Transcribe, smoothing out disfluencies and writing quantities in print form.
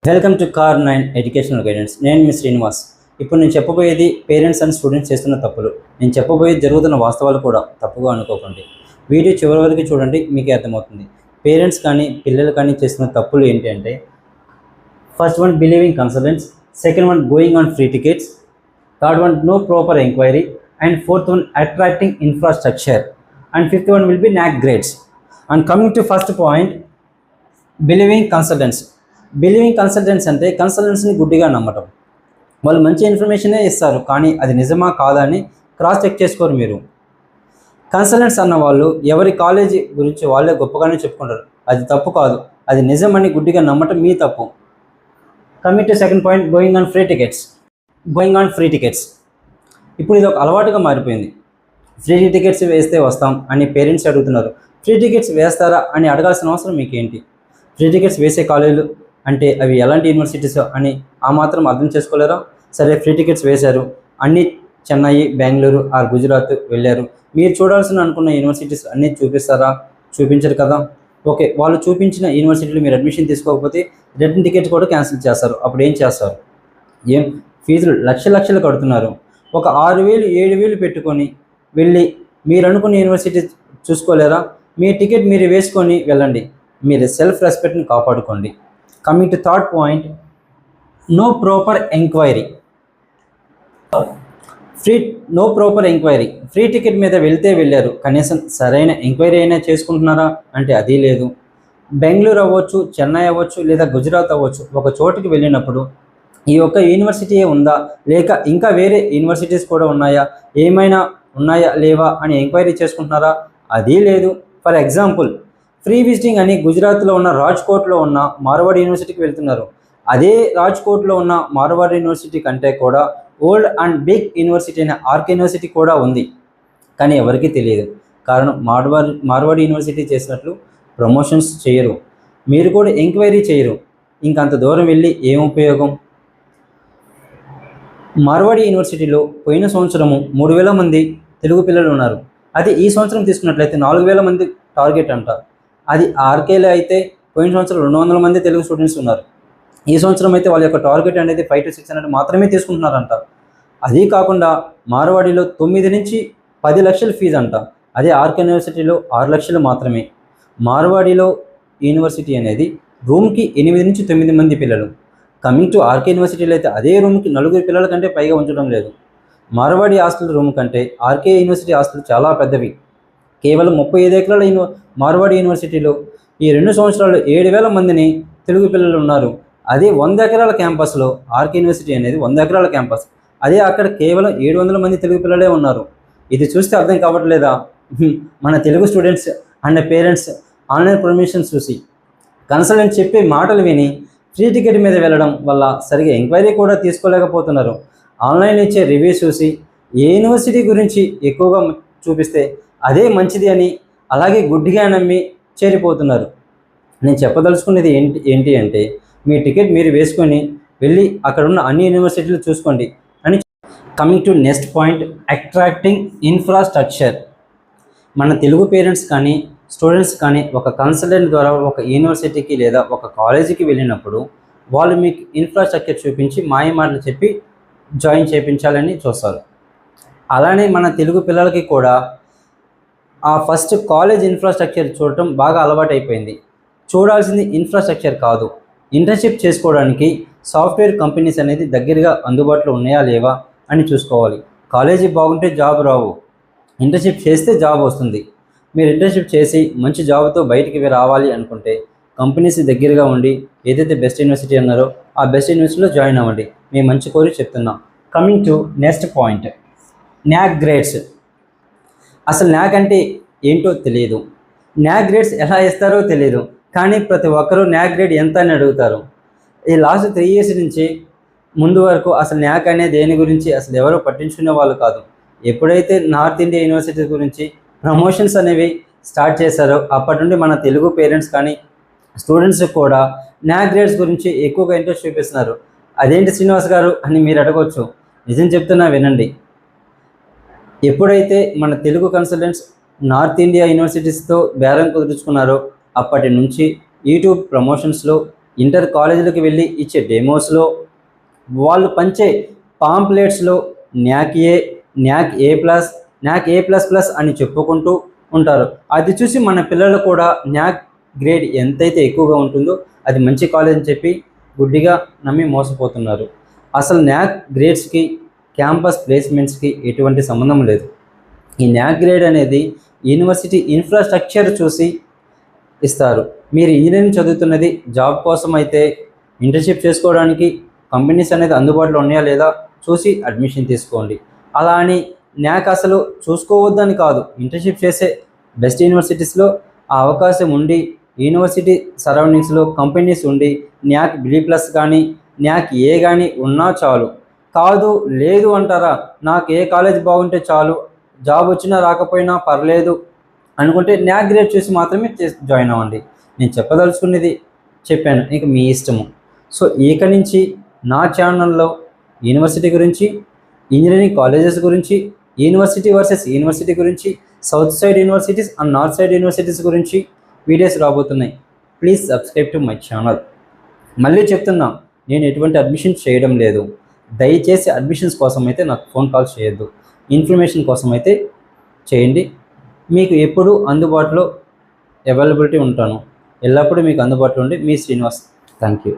Welcome to car 9 educational guidance. నేను మీ శ్రీనివాస్. ఇప్పుడు నేను చెప్పబోయేది పేరెంట్స్ అండ్ స్టూడెంట్స్ చేస్తున్న తప్పులు. నేను చెప్పబోయేది జరుగుతున్న వాస్తవాలు కూడా తప్పుగా అనుకోకండి. వీడియో చివరి వరకు చూడండి, మీకే అర్థమవుతుంది. పేరెంట్స్ కానీ పిల్లలు కానీ చేస్తున్న తప్పులు ఏంటి అంటే, first one believing consultants, second one going on free tickets, third one no proper enquiry, and fourth one attracting infrastructure, and fifth one will be NAAC grades. And coming to first point, believing consultants. Believing consultants అంటే కన్సల్టెంట్స్ని గుడ్డిగా నమ్మటం. వాళ్ళు మంచి ఇన్ఫర్మేషనే ఇస్తారు, కానీ అది నిజమా కాదా అని క్రాస్ చెక్ చేసుకోరు మీరు. కన్సల్టెంట్స్ అన్న వాళ్ళు ఎవరి కాలేజీ గురించి వాళ్ళే గొప్పగానే చెప్పుకుంటారు. అది తప్పు కాదు, అది నిజమని గుడ్డిగా నమ్మటం మీ తప్పు. Coming to second point, going on free tickets. ఇప్పుడు ఇది ఒక అలవాటుగా మారిపోయింది. ఫ్రీ టికెట్స్ వేస్తే వస్తాం అని పేరెంట్స్ అడుగుతున్నారు. ఫ్రీ టికెట్స్ వేస్తారా అని అడగాల్సిన అవసరం మీకేంటి? ఫ్రీ టికెట్స్ వేసే కాలేజీలు అంటే అవి ఎలాంటి యూనివర్సిటీస్ అని ఆ మాత్రం అర్థం చేసుకోలేరా? సరే, ఫ్రీ టికెట్స్ వేశారు, అన్ని చెన్నై, బెంగళూరు ఆర్ గుజరాత్ వెళ్ళారు. మీరు చూడాల్సిన అనుకున్న యూనివర్సిటీస్ అన్నీ చూపిస్తారా? చూపించరు కదా. ఓకే, వాళ్ళు చూపించిన యూనివర్సిటీలో మీరు అడ్మిషన్ తీసుకోకపోతే రిటర్న్ టికెట్స్ కూడా క్యాన్సిల్ చేస్తారు. అప్పుడు ఏం చేస్తారు? ఫీజులు లక్షలు కడుతున్నారు. ఒక 6,000 7,000 పెట్టుకొని వెళ్ళి మీరు అనుకున్న యూనివర్సిటీ చూసుకోలేరా? మీ టికెట్ మీరు వేసుకొని వెళ్ళండి. మీరు సెల్ఫ్ రెస్పెక్ట్ని కాపాడుకోండి. Coming to third point, no proper enquiry. Free ticket మీద వెళ్ళారు, కనీసం సరైన ఎంక్వైరీ అయినా చేసుకుంటున్నారా అంటే అది లేదు. బెంగళూరు అవ్వచ్చు, చెన్నై అవ్వచ్చు, లేదా గుజరాత్ అవ్వచ్చు, ఒక చోటుకి వెళ్ళినప్పుడు ఈ ఒక్క యూనివర్సిటీయే ఉందా, లేక ఇంకా వేరే యూనివర్సిటీస్ కూడా ఉన్నాయా, ఏమైనా ఉన్నాయా లేవా అని ఎంక్వైరీ చేసుకుంటున్నారా? అది లేదు. ఫర్ ఎగ్జాంపుల్, ఫ్రీ విజిటింగ్ అని గుజరాత్లో ఉన్న రాజ్కోట్లో ఉన్న మార్వాడి యూనివర్సిటీకి వెళ్తున్నారు. అదే రాజ్కోట్లో ఉన్న మార్వాడి యూనివర్సిటీ కంటే కూడా ఓల్డ్ అండ్ బిగ్ యూనివర్సిటీ అయిన ఆర్కే యూనివర్సిటీ కూడా ఉంది, కానీ ఎవరికీ తెలియదు. కారణం, మార్వాడి యూనివర్సిటీ చేసినట్లు ప్రమోషన్స్ చేయరు, మీరు కూడా ఎంక్వైరీ చేయరు. ఇంకంత దూరం వెళ్ళి ఏం ఉపయోగం? మార్వాడి యూనివర్సిటీలో పోయిన సంవత్సరము 3,000 మంది తెలుగు పిల్లలు ఉన్నారు. అది ఈ సంవత్సరం తీసుకున్నట్లయితే 4,000 మంది టార్గెట్ అంట. అది ఆర్కేలో అయితే పోయిన సంవత్సరం 200 మంది తెలుగు స్టూడెంట్స్ ఉన్నారు. ఈ సంవత్సరం అయితే వాళ్ళ యొక్క టార్గెట్ అనేది 5 to 600 మాత్రమే తీసుకుంటున్నారంట. అదీ కాకుండా మార్వాడిలో 9 నుంచి 10 లక్షల ఫీజు అంట. అదే ఆర్కే యూనివర్సిటీలో 6 లక్షలు మాత్రమే. మార్వాడిలో యూనివర్సిటీ అనేది రూమ్కి 8 నుంచి 9 మంది పిల్లలు. కమింగ్ టు ఆర్కే యూనివర్సిటీలో అయితే అదే రూమ్కి 4 పిల్లల కంటే పైగా ఉంచడం లేదు. మార్వాడి హాస్టల్ రూమ్ కంటే ఆర్కే యూనివర్సిటీ హాస్టల్ చాలా పెద్దవి. కేవలం 35 ఎకరాల మార్వాడి యూనివర్సిటీలో ఈ 2 సంవత్సరాలు 7,000 మందిని తెలుగు పిల్లలు ఉన్నారు. అదే 100 ఎకరాల క్యాంపస్లో ఆర్కే యూనివర్సిటీ అనేది 100 ఎకరాల క్యాంపస్. అదే అక్కడ కేవలం 700 మంది తెలుగు పిల్లలే ఉన్నారు. ఇది చూస్తే అర్థం కావట్లేదా? మన Telugu students and parents online promotions చూసి, కన్సల్టెంట్ చెప్పే మాటలు విని ఫ్రీ టికెట్ మీద వెళ్ళడం వల్ల సరిగా ఎంక్వైరీ కూడా తీసుకోలేకపోతున్నారు. ఆన్లైన్ ఇచ్చే రివ్యూస్ చూసి ఏ యూనివర్సిటీ గురించి ఎక్కువగా చూపిస్తే అదే మంచిది అని అలాగే గుడ్డిగా నమ్మి చేరిపోతున్నారు. నేను చెప్పదలుచుకునేది ఏంటి అంటే, మీ టికెట్ మీరు వేసుకొని వెళ్ళి అక్కడ ఉన్న అన్ని యూనివర్సిటీలు చూసుకోండి అని. Coming to next point, attracting infrastructure. మన తెలుగు పేరెంట్స్ కానీ స్టూడెంట్స్ కానీ ఒక కన్సల్టెంట్ ద్వారా ఒక యూనివర్సిటీకి లేదా ఒక కాలేజీకి వెళ్ళినప్పుడు వాళ్ళు మీకు ఇన్ఫ్రాస్ట్రక్చర్ చూపించి మాయమాటలు చెప్పి జాయిన్ చేయించాలని చూస్తారు. అలానే మన తెలుగు పిల్లలకి కూడా ఆ ఫస్ట్ కాలేజ్ ఇన్ఫ్రాస్ట్రక్చర్ చూడటం బాగా అలవాటైపోయింది. చూడాల్సింది ఇన్ఫ్రాస్ట్రక్చర్ కాదు, ఇంటర్న్షిప్ చేసుకోవడానికి సాఫ్ట్వేర్ కంపెనీస్ అనేది దగ్గరగా అందుబాటులో ఉన్నాయా లేవా అని చూసుకోవాలి. కాలేజీ బాగుంటే జాబ్ రావు, ఇంటర్న్షిప్ చేస్తే జాబ్ వస్తుంది. మీరు ఇంటర్న్షిప్ చేసి మంచి జాబ్తో బయటికి రావాలి అనుకుంటే కంపెనీస్ దగ్గరగా ఉండి ఏదైతే బెస్ట్ యూనివర్సిటీ అన్నారో ఆ బెస్ట్ యూనివర్సిటీలో జాయిన్ అవ్వండి. మేము మంచి కోరి చెప్తున్నాం. Coming to next point, NAAC grades. అసలు NAAC అంటే ఏంటో తెలియదు, NAAC గ్రేడ్స్ ఎలా ఇస్తారో తెలియదు, కానీ ప్రతి ఒక్కరూ NAAC గ్రేడ్ ఎంత అని అడుగుతారు. ఈ లాస్ట్ 3 years నుంచి ముందు వరకు అసలు NAAC అనే దేని గురించి అసలు ఎవరో పట్టించుకునే వాళ్ళు కాదు. ఎప్పుడైతే నార్త్ ఇండియా యూనివర్సిటీ గురించి ప్రమోషన్స్ అనేవి స్టార్ట్ చేశారో అప్పటి నుండి మన తెలుగు పేరెంట్స్ కానీ స్టూడెంట్స్ కూడా NAAC గ్రేడ్స్ గురించి ఎక్కువగా ఇంట్రెస్ట్ చూపిస్తున్నారు. అదేంటి శ్రీనివాస్ గారు అని మీరు అడగవచ్చు. నిజం చెప్తున్నా వినండి. ఎప్పుడైతే మన తెలుగు కన్సల్టెంట్స్ నార్త్ ఇండియా యూనివర్సిటీస్తో బేరం కుదుర్చుకున్నారో అప్పటి నుంచి యూట్యూబ్ ప్రమోషన్స్లో ఇంటర్ కాలేజీలకు వెళ్ళి ఇచ్చే డెమోస్లో, వాళ్ళు పంచే పాంప్లెట్స్లో న్యాక్ ఏ ప్లస్, న్యాక్ ఏ ప్లస్ ప్లస్ అని చెప్పుకుంటూ ఉంటారు. అది చూసి మన పిల్లలు కూడా న్యాక్ గ్రేడ్ ఎంతైతే ఎక్కువగా ఉంటుందో అది మంచి కాలేజ్ అని చెప్పి గుడ్డిగా నమ్మి మోసపోతున్నారు. అసలు న్యాక్ గ్రేడ్స్కి క్యాంపస్ ప్లేస్మెంట్స్కి ఎటువంటి సంబంధం లేదు. ఈ న్యాక్ గ్రేడ్ అనేది యూనివర్సిటీ ఇన్ఫ్రాస్ట్రక్చర్ చూసి ఇస్తారు. మీరు ఇంజనీరింగ్ చదువుతున్నది జాబ్ కోసం అయితే ఇంటర్న్షిప్ చేసుకోవడానికి కంపెనీస్ అనేది అందుబాటులో ఉన్నాయా లేదా చూసి అడ్మిషన్ తీసుకోండి. అలా అని న్యాక్ అసలు చూసుకోవద్దని కాదు, ఇంటర్న్షిప్ చేసే బెస్ట్ యూనివర్సిటీస్లో ఆ అవకాశం ఉండి, యూనివర్సిటీ సరౌండింగ్స్లో కంపెనీస్ ఉండి న్యాక్ బి ప్లస్ కానీ న్యాక్ ఏ కానీ ఉన్నా చాలు. కాదు లేదు అంటారా, నాకు ఏ కాలేజ్ బాగుంటే చాలు, జాబ్ వచ్చినా రాకపోయినా పర్లేదు అనుకుంటే న్యాక్ గ్రేడ్ చూసి మాత్రమే జాయిన్ అవ్వండి. నేను చెప్పదలుచుకునేది చెప్పాను, ఇక మీ ఇష్టము. సో ఇక నుంచి నా ఛానల్లో యూనివర్సిటీ గురించి, ఇంజనీరింగ్ కాలేజెస్ గురించి, యూనివర్సిటీ వర్సెస్ యూనివర్సిటీ గురించి, south side universities and north side universities గురించి వీడియోస్ రాబోతున్నాయి. Please subscribe to my channel. మళ్ళీ చెప్తున్నా, నేను ఎటువంటి అడ్మిషన్ చేయడం లేదు. దయచేసి అడ్మిషన్స్ కోసం అయితే నాకు ఫోన్ కాల్ చేయొద్దు. ఇన్ఫర్మేషన్ కోసం అయితే చేయండి. మీకు ఎప్పుడు అందుబాటులో అవైలబిలిటీ ఉంటాను. ఎల్లప్పుడూ మీకు అందుబాటులో ఉండి మీ శ్రీనివాస్. Thank you.